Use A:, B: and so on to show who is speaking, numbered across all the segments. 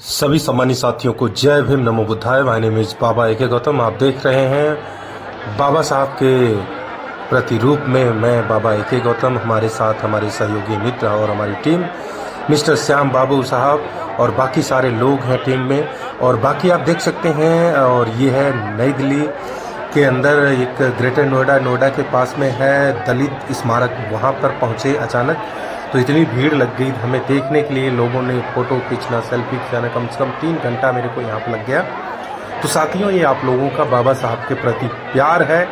A: सभी सम्मानित साथियों को जय भीम, नमो बुद्धाय। माय नेम इज बाबा ए के गौतम। आप देख रहे हैं बाबा साहब के प्रतिरूप में मैं बाबा ए के गौतम, हमारे साथ हमारे सहयोगी मित्र और हमारी टीम मिस्टर श्याम बाबू साहब और बाकी सारे लोग हैं टीम में। और बाकी आप देख सकते हैं, और ये है नई दिल्ली के अंदर एक ग्रेटर नोएडा के पास में है दलित स्मारक। वहाँ पर पहुँचे अचानक तो इतनी भीड़ लग गई हमें देखने के लिए। लोगों ने फ़ोटो खींचना, सेल्फी खिंचाना, कम से कम 3 घंटा मेरे को यहाँ पर लग गया। तो साथियों, ये आप लोगों का बाबा साहब के प्रति प्यार है,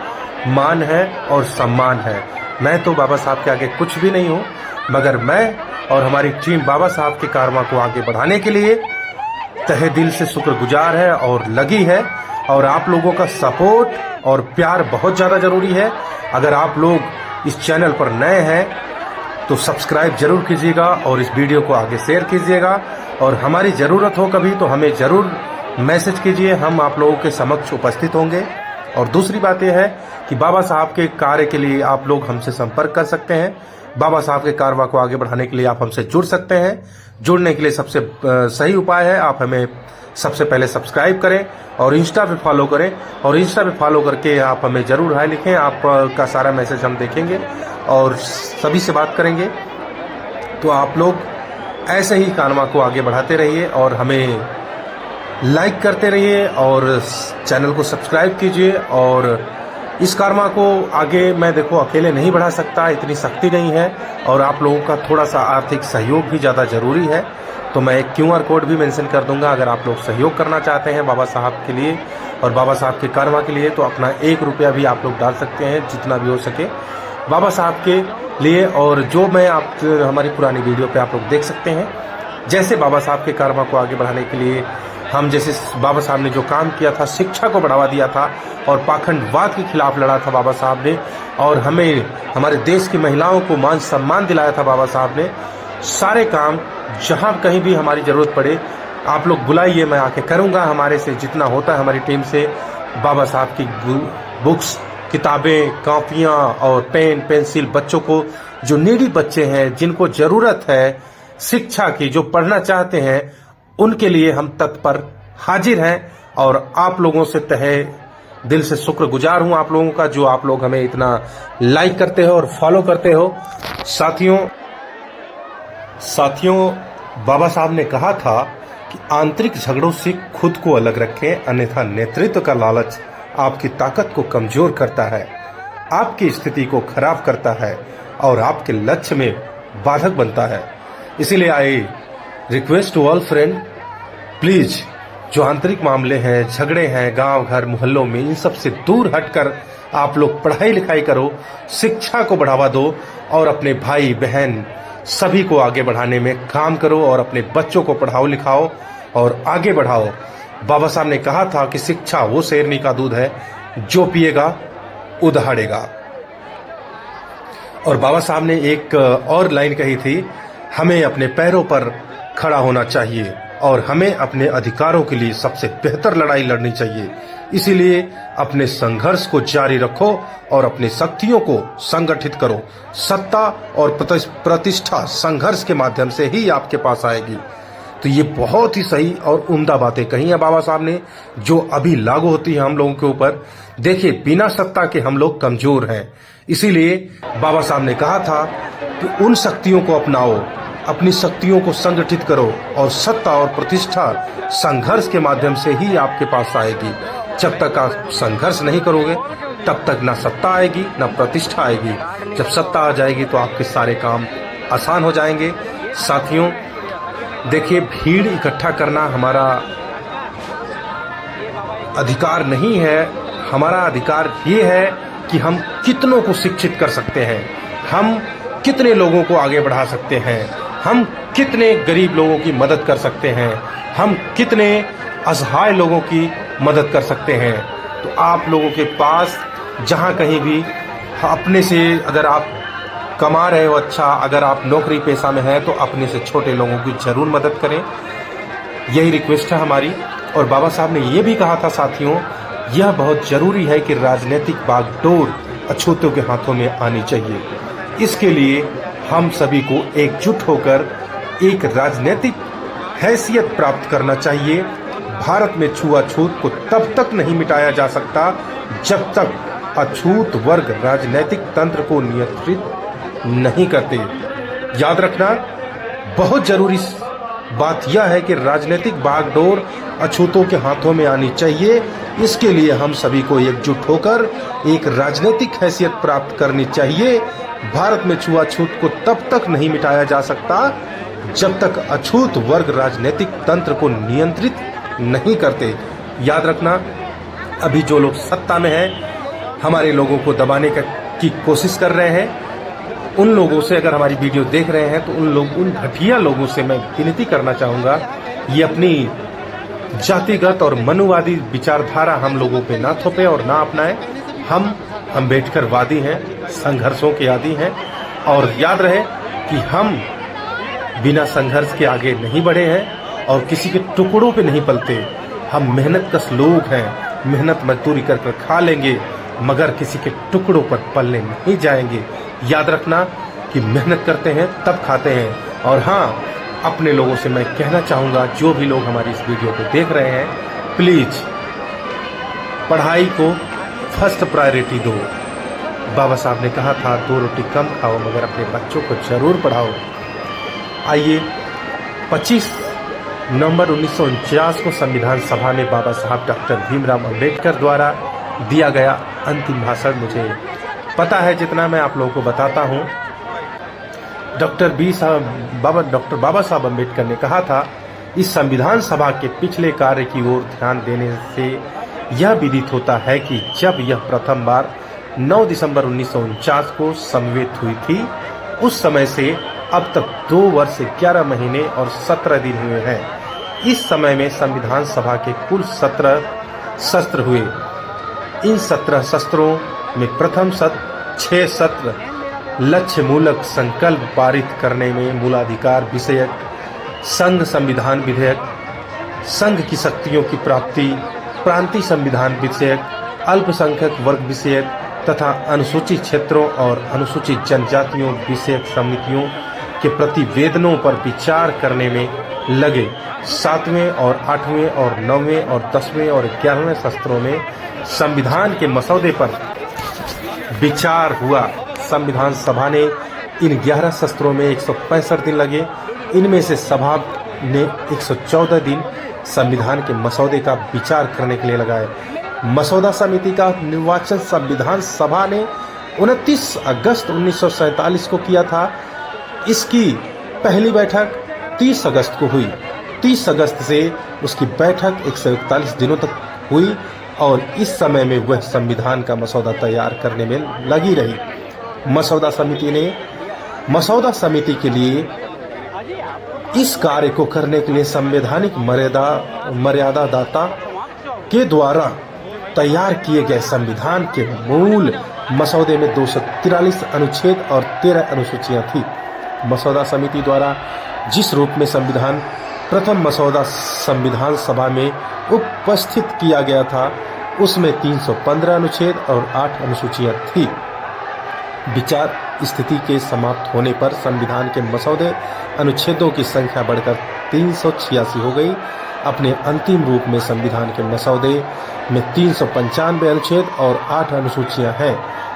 A: मान है और सम्मान है। मैं तो बाबा साहब के आगे कुछ भी नहीं हूँ, मगर मैं और हमारी टीम बाबा साहब के कारवां को आगे बढ़ाने के लिए तहे दिल से शुक्रगुजार है और लगी है। और आप लोगों का सपोर्ट और प्यार बहुत ज़्यादा ज़रूरी है। अगर आप लोग इस चैनल पर नए हैं तो सब्सक्राइब जरूर कीजिएगा और इस वीडियो को आगे शेयर कीजिएगा। और हमारी ज़रूरत हो कभी तो हमें ज़रूर मैसेज कीजिए, हम आप लोगों के समक्ष उपस्थित होंगे। और दूसरी बात यह है कि बाबा साहब के कार्य के लिए आप लोग हमसे संपर्क कर सकते हैं। बाबा साहब के कारवां को आगे बढ़ाने के लिए आप हमसे जुड़ सकते हैं। जुड़ने के लिए सबसे सही उपाय है, आप हमें सबसे पहले सब्सक्राइब करें और इंस्टा पे फॉलो करें। और इंस्टा पे फॉलो करके आप हमें ज़रूर हाय लिखें, आपका सारा मैसेज हम देखेंगे और सभी से बात करेंगे। तो आप लोग ऐसे ही कारवां को आगे बढ़ाते रहिए और हमें लाइक करते रहिए और चैनल को सब्सक्राइब कीजिए। और इस कारवां को आगे मैं देखो अकेले नहीं बढ़ा सकता, इतनी शक्ति नहीं है, और आप लोगों का थोड़ा सा आर्थिक सहयोग भी ज़्यादा ज़रूरी है। तो मैं एक QR कोड भी मेंशन कर दूंगा। अगर आप लोग सहयोग करना चाहते हैं बाबा साहब के लिए और बाबा साहब के कारवां के लिए, तो अपना 1 रुपया भी आप लोग डाल सकते हैं, जितना भी हो सके बाबा साहब के लिए। और जो मैं आप हमारी पुरानी वीडियो पे आप लोग देख सकते हैं, जैसे बाबा साहब के कारवां को आगे बढ़ाने के लिए हम जैसे बाबा साहब ने जो काम किया था, शिक्षा को बढ़ावा दिया था और पाखंडवाद के खिलाफ लड़ा था बाबा साहब ने, और हमें हमारे देश की महिलाओं को मान सम्मान दिलाया था बाबा साहब ने। सारे काम जहां कहीं भी हमारी जरूरत पड़े आप लोग बुलाइए, मैं आके करूंगा। हमारे से जितना होता है हमारी टीम से बाबा साहब की बुक्स, किताबें, कॉपियां और पेन पेंसिल, बच्चों को जो नीडी बच्चे हैं जिनको जरूरत है शिक्षा की, जो पढ़ना चाहते हैं, उनके लिए हम तत्पर हाजिर हैं। और आप लोगों से तहे दिल से शुक्रगुजार हूं आप लोगों का, जो आप लोग हमें इतना लाइक करते हो और फॉलो करते हो। साथियों, बाबा साहब ने कहा था कि आंतरिक झगड़ों से खुद को अलग रखें, अन्यथा नेतृत्व का लालच आपकी ताकत को कमजोर करता है, आपकी स्थिति को खराब करता है और आपके लक्ष्य में बाधक बनता है। इसीलिए I request to all friend, please जो आंतरिक मामले हैं, झगड़े हैं गांव घर मोहल्लों में, इन सब से दूर हटकर आप लोग पढ़ाई लिखाई करो, शिक्षा को बढ़ावा दो और अपने भाई बहन सभी को आगे बढ़ाने में काम करो और अपने बच्चों को पढ़ाओ लिखाओ और आगे बढ़ाओ। बाबा साहब ने कहा था कि शिक्षा वो शेरनी का दूध है जो पिएगा उदहाड़ेगा। और बाबा साहब ने एक और लाइन कही थी, हमें अपने पैरों पर खड़ा होना चाहिए और हमें अपने अधिकारों के लिए सबसे बेहतर लड़ाई लड़नी चाहिए। इसीलिए अपने संघर्ष को जारी रखो और अपनी शक्तियों को संगठित करो। सत्ता और प्रतिष्ठा संघर्ष के माध्यम से ही आपके पास आएगी। तो ये बहुत ही सही और उम्दा बातें कही हैं बाबा साहब ने, जो अभी लागू होती है हम लोगों के ऊपर। देखिए, बिना सत्ता के हम लोग कमजोर हैं। इसीलिए बाबा साहब ने कहा था कि उन शक्तियों को अपनाओ, अपनी शक्तियों को संगठित करो और सत्ता और प्रतिष्ठा संघर्ष के माध्यम से ही आपके पास आएगी। जब तक आप संघर्ष नहीं करोगे तब तक ना सत्ता आएगी ना प्रतिष्ठा आएगी। जब सत्ता आ जाएगी तो आपके सारे काम आसान हो जाएंगे। साथियों, देखिए, भीड़ इकट्ठा करना हमारा अधिकार नहीं है। हमारा अधिकार ये है कि हम कितनों को शिक्षित कर सकते हैं, हम कितने लोगों को आगे बढ़ा सकते हैं, हम कितने गरीब लोगों की मदद कर सकते हैं, हम कितने असहाय लोगों की मदद कर सकते हैं। तो आप लोगों के पास जहां कहीं भी अपने से, अगर आप कमा रहे हो अच्छा, अगर आप नौकरी पेशा में हैं तो अपने से छोटे लोगों की जरूर मदद करें। यही रिक्वेस्ट है हमारी। और बाबा साहब ने ये भी कहा था साथियों, यह बहुत जरूरी है कि राजनीतिक बागडोर अछूतों के हाथों में आनी चाहिए। इसके लिए हम सभी को एकजुट होकर एक राजनीतिक हैसियत प्राप्त करना चाहिए। भारत में छुआछूत को तब तक नहीं मिटाया जा सकता जब तक अछूत वर्ग राजनीतिक तंत्र को नियंत्रित नहीं करते। याद रखना, बहुत जरूरी बात यह है कि राजनीतिक बागडोर अछूतों के हाथों में आनी चाहिए। इसके लिए हम सभी को एकजुट होकर एक राजनीतिक हैसियत प्राप्त करनी चाहिए। भारत में छुआछूत को तब तक नहीं मिटाया जा सकता जब तक अछूत वर्ग राजनीतिक तंत्र को नियंत्रित नहीं करते। याद रखना, अभी जो लोग सत्ता में हैं, हमारे लोगों को दबाने की कोशिश कर रहे हैं, उन लोगों से अगर हमारी वीडियो देख रहे हैं तो उन घटिया लोगों से मैं विनती करना चाहूँगा, ये अपनी जातिगत और मनुवादी विचारधारा हम लोगों पे ना थोपे और ना अपनाएं। हम अम्बेडकरवादी हैं, संघर्षों के आदी हैं, और याद रहे कि हम बिना संघर्ष के आगे नहीं बढ़े हैं और किसी के टुकड़ों पे नहीं पलते। हम मेहनतकश लोग हैं, मेहनत मजदूरी कर कर खा लेंगे, मगर किसी के टुकड़ों पर पलने नहीं जाएंगे। याद रखना कि मेहनत करते हैं तब खाते हैं। और हाँ, अपने लोगों से मैं कहना चाहूँगा, जो भी लोग हमारी इस वीडियो को देख रहे हैं, प्लीज पढ़ाई को फर्स्ट प्रायोरिटी दो। बाबा साहब ने कहा था 2 रोटी कम खाओ मगर अपने बच्चों को जरूर पढ़ाओ। आइए, 25 नवंबर 1949 को संविधान सभा में बाबा साहब डॉक्टर भीमराव अंबेडकर द्वारा दिया गया अंतिम भाषण मुझे पता है जितना मैं आप लोगों को बताता हूँ। डॉक्टर बाबा साहब अंबेडकर ने कहा था, इस संविधान सभा के पिछले कार्य की ओर ध्यान देने से यह विदित होता है कि जब यह प्रथम बार 9 दिसंबर 1949 को समवेत हुई थी, उस समय से अब तक 2 वर्ष 11 महीने और 17 दिन हुए हैं। इस समय में संविधान सभा के कुल 17 सत्र हुए। इन 17 सत्रों में प्रथम सत्र 6 सत्र लक्ष्य मूलक संकल्प पारित करने में मूलाधिकार विषयक, संघ संविधान विधेयक, संघ की शक्तियों की प्राप्ति, प्रांतीय संविधान विषयक, अल्पसंख्यक वर्ग विषयक तथा अनुसूचित क्षेत्रों और अनुसूचित जनजातियों विषयक समितियों के प्रतिवेदनों पर विचार करने में लगे। 7वें और 8वें और 9वें और 10वें और 11वें सत्रों में संविधान के मसौदे पर विचार हुआ। संविधान सभा ने इन 11 सत्रों में 165 दिन लगे। इनमें से सभा ने 114 दिन संविधान के मसौदे का विचार करने के लिए लगाए। मसौदा समिति का निर्वाचन संविधान सभा ने 29 अगस्त 1947 को किया था। इसकी पहली बैठक 30 अगस्त को हुई। 30 अगस्त से उसकी बैठक 141 दिनों तक हुई और इस समय में वह संविधान का मसौदा तैयार करने में लगी रही। मसौदा समिति के लिए इस कार्य को करने के लिए संवैधानिक मर्यादा दाता के द्वारा तैयार किए गए संविधान के मूल मसौदे में 243 अनुच्छेद और 13 अनुसूचियां थी। मसौदा समिति द्वारा जिस रूप में प्रथम मसौदा संविधान सभा में उपस्थित किया गया था, उसमें 315 अनुच्छेद और 8 अनुसूचियां थी। विचार स्थिति के समाप्त होने पर संविधान के मसौदे अनुच्छेदों की संख्या बढ़कर 386 हो गई। अपने अंतिम रूप में संविधान के मसौदे में 395 अनुच्छेद और 8 अनुसूचियां हैं।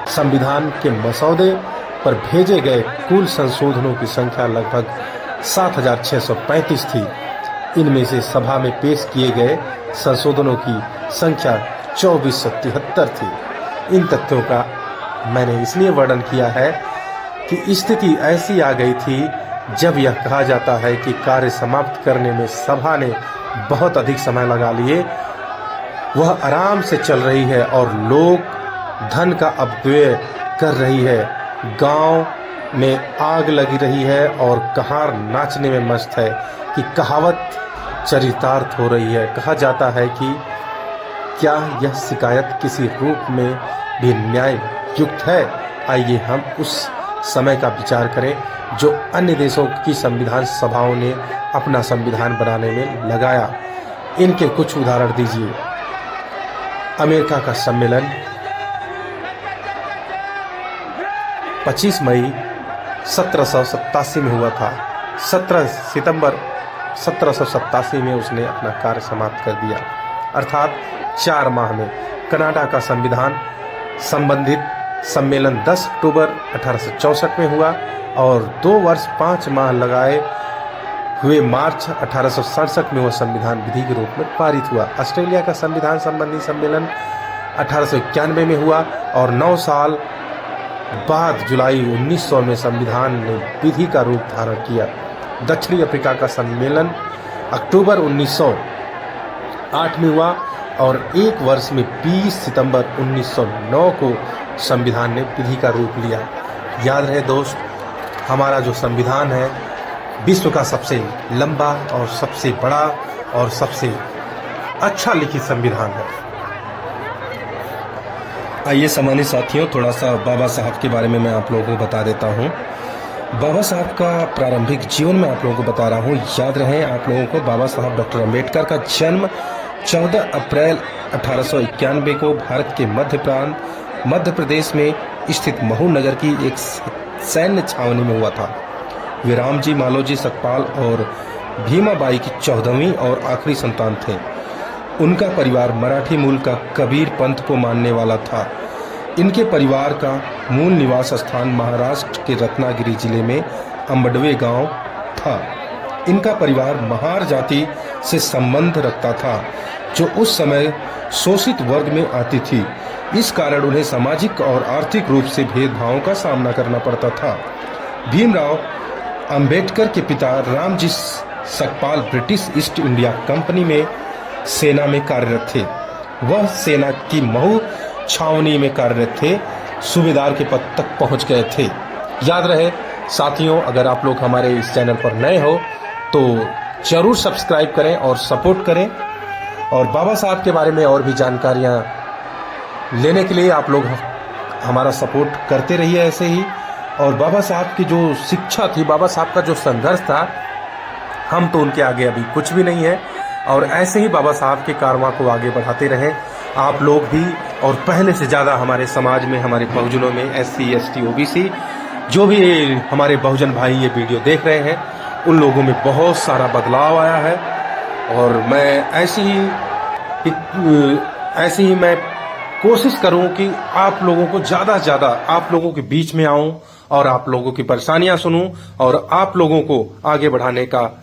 A: संविधान के मसौदे पर भेजे गए कुल संशोधनों की संख्या लगभग 7635 थी। इनमें से सभा में पेश किए गए संशोधनों की संख्या 2473 थी। इन तथ्यों का मैंने इसलिए वर्णन किया है कि स्थिति ऐसी आ गई थी जब यह कहा जाता है कि कार्य समाप्त करने में सभा ने बहुत अधिक समय लगा लिए। वह आराम से चल रही है और लोग धन का अपव्यय कर रही है। गांव में आग लगी रही है और कहार नाचने में मस्त है कि कहावत चरितार्थ हो रही है। कहा जाता है कि क्या यह शिकायत किसी रूप में भी न्याय युक्त है? आइए हम उस समय का विचार करें जो अन्य देशों की संविधान सभाओं ने अपना संविधान बनाने में लगाया। इनके कुछ उदाहरण दीजिए। अमेरिका का सम्मेलन 25 मई 1787 में हुआ था। 17 सितंबर 1787 में उसने अपना कार्य समाप्त कर दिया, अर्थात 4 माह में। कनाडा का संविधान संबंधित सम्मेलन 10 अक्टूबर 1864 में हुआ और 2 वर्ष 5 माह लगाए हुए मार्च 1867 में वह संविधान विधि के रूप में पारित हुआ। ऑस्ट्रेलिया का संविधान संबंधी सम्मेलन 1891 में हुआ और 9 साल बाद जुलाई 1900 में संविधान ने विधि का रूप धारण किया। दक्षिणी अफ्रीका का सम्मेलन अक्टूबर 1908 में हुआ और 1 वर्ष में 20 सितंबर 1909 को संविधान ने विधि का रूप लिया। याद रहे दोस्त, हमारा जो संविधान है विश्व का सबसे लंबा और सबसे बड़ा और सबसे अच्छा लिखित संविधान है। आइए सम्मानित साथियों, थोड़ा सा बाबा साहब के बारे में मैं आप लोगों को बता देता हूँ। बाबा साहब का प्रारंभिक जीवन में आप लोगों को बता रहा हूँ। याद रहे आप लोगों को, बाबा साहब डॉक्टर अम्बेडकर का जन्म 14 अप्रैल 1891 को भारत के मध्य प्रदेश में स्थित महू नगर की एक सैन्य छावनी में हुआ था। वे रामजी, मालोजी, सतपाल और भीमाबाई की 14वीं और आखिरी संतान थे। उनका परिवार मराठी मूल का कबीर पंथ को मानने वाला था। इनके परिवार का मूल निवास स्थान महाराष्ट्र के रत्नागिरी जिले में अंबडवे गांव था। इनका परिवार महार जाति से संबंध रखता था, जो उस समय शोषित वर्ग में आती थी। इस कारण उन्हें सामाजिक और आर्थिक रूप से भेदभावों का सामना करना पड़ता था। भीमराव अंबेडकर के पिता Ramji Sakpal British east India company में सेना में कार्यरत थे। वह सेना की महू छावनी में कार्यरत थे, सूबेदार के पद तक पहुंच गए थे। याद रहे साथियों, अगर आप लोग हमारे इस चैनल पर नए हो तो जरूर सब्सक्राइब करें और सपोर्ट करें, और बाबा साहब के बारे में और भी जानकारियां लेने के लिए आप लोग हमारा सपोर्ट करते रहिए ऐसे ही। और बाबा साहब की जो शिक्षा थी, बाबा साहब का जो संघर्ष था, हम तो उनके आगे अभी कुछ भी नहीं है, और ऐसे ही बाबा साहब के कारवां को आगे बढ़ाते रहें आप लोग भी। और पहले से ज़्यादा हमारे समाज में, हमारे बहुजनों में, SC ST OBC जो भी हमारे बहुजन भाई ये वीडियो देख रहे हैं, उन लोगों में बहुत सारा बदलाव आया है। और मैं ऐसे ही मैं कोशिश करूं कि आप लोगों को ज़्यादा से ज़्यादा आप लोगों के बीच में आऊं और आप लोगों की परेशानियां सुनूं और आप लोगों को आगे बढ़ाने का